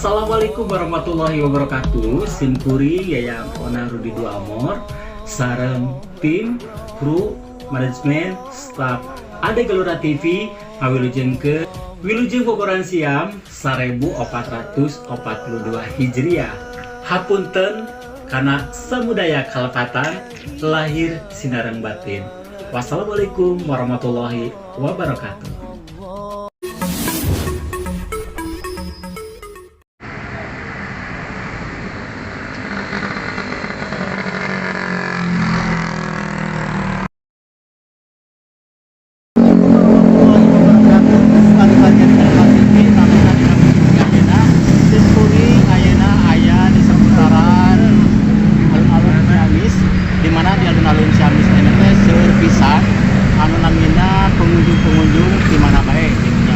Assalamualaikum warahmatullahi wabarakatuh. Simkuri Yayang Ona Rudi Dua Amor sareng tim, kru, manajemen, staff Ade Gelora TV ngawilujeng ke Wilujeng Bogoran Siam 1442 Hijriah. Hapunten karena samudaya kalepatan lahir sinareng batin. Wassalamualaikum warahmatullahi wabarakatuh. Dimana di alun-alun Ciamis ini teh serpisan anu namina pengunjung-pengunjung di mana bae gitu nya.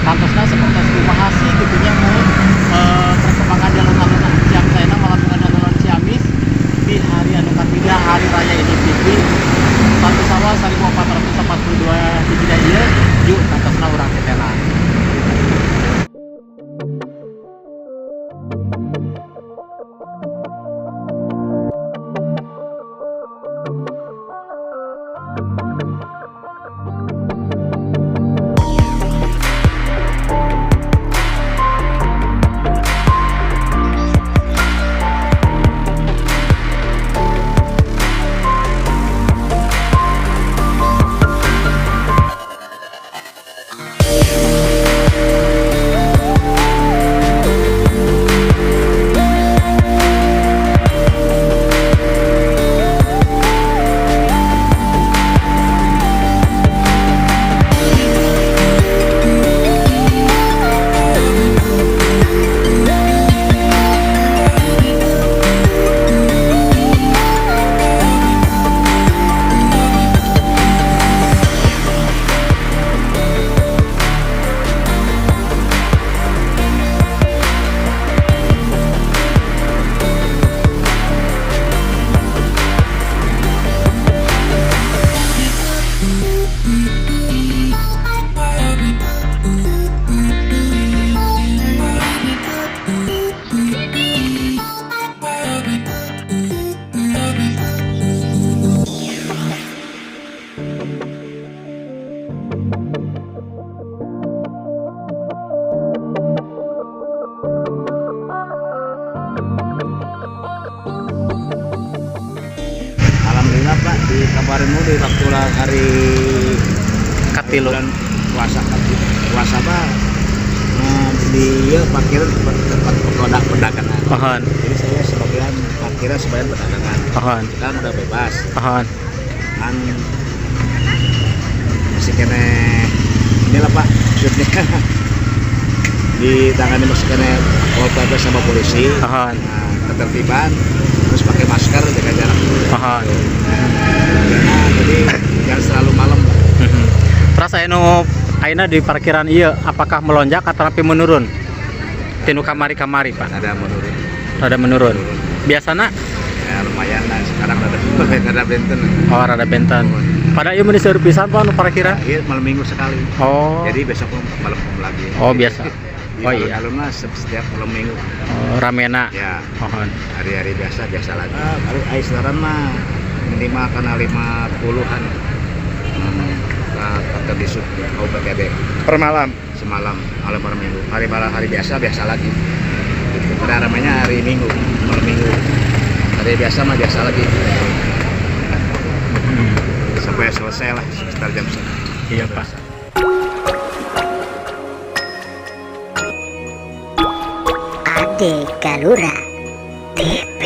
Kantosna seperti kumaha sih gitu nya perkembangan di alun-alun Ciamis ayeuna malam alun-alun Ciamis di hari anu katiga hari raya Idul Fitri 1 Syawal 1442 Hijriah ieu yuk kantosna urang tetena. Pak, di kabarin di waktu hari Katilu bulan puasa Pak, di parkiran tempat perdagangan. Pohon. Jadi saya sebagian parkiran sebagian perdagangan. Pohon. Kan udah bebas. Pohon. Kan masih kena inilah Pak, maksudnya di tangani masih kena polisi sama polisi. Pohon. Nah, ketertiban terus pakai masker, jaga jarak. Pohon. Nah, jadi jangan selalu malam. Terus ayeuna di parkiran iya apakah melonjak atau tapi menurun? Tinu kamari-kamari Pak. Ada menurun. Biasana Ya lumayan lah, sekarang ada benten. Oh, rada benten. Pada ieu meuni seueur pisan Pak anu parkiran? Iya, malam minggu sekali. Oh. Jadi besok malam lagi. Oh, biasa. Oh iya. Alumna setiap malam minggu. Oh, ramena. Ya. Pohon. Hari-hari biasa lagi. Kalau aisaran mah minimal karena 50-an. Kantor di sub KUPTB Per malam. semalam malam minggu. Hari biasa lagi. Pada ramainya hari Minggu, malam Minggu. Hari biasa mah biasa lagi. Sampai selesai lah sekitar jam 1. Iya Pak. Ade Gelora TV.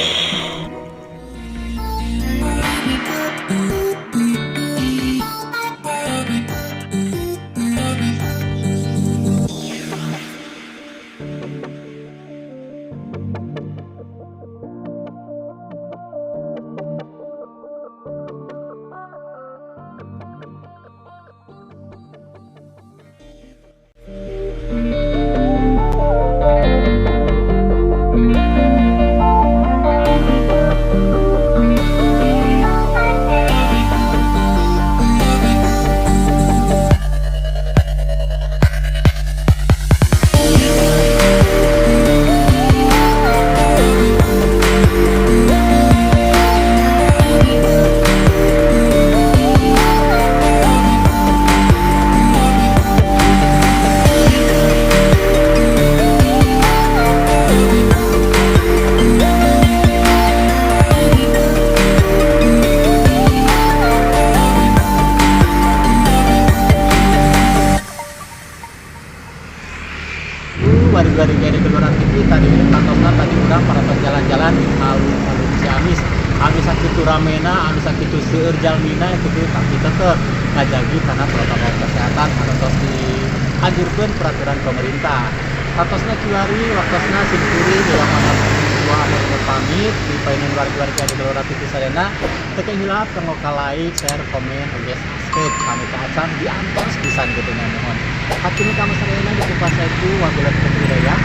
Ciamis anu sakitu ramena anu sakitu seueur jalmina kitu tapi tetep ngajagi karena protokol kesehatan anu tos dianjurkeun peraturan pemerintah. Atosna kiwari waktosna simkuring yang mana dua anu pamit di paeun warga-warga di Gelora TV Sarena teu hilap kanggo ka-like, share, komen, oge subscribe kami ka acan diantos pisan gitu nya mohon. Hatur kami sarena di kupas itu wabillahi taufiq wal hidayah.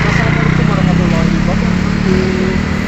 Wassalamualaikum warahmatullahi wabarakatuh.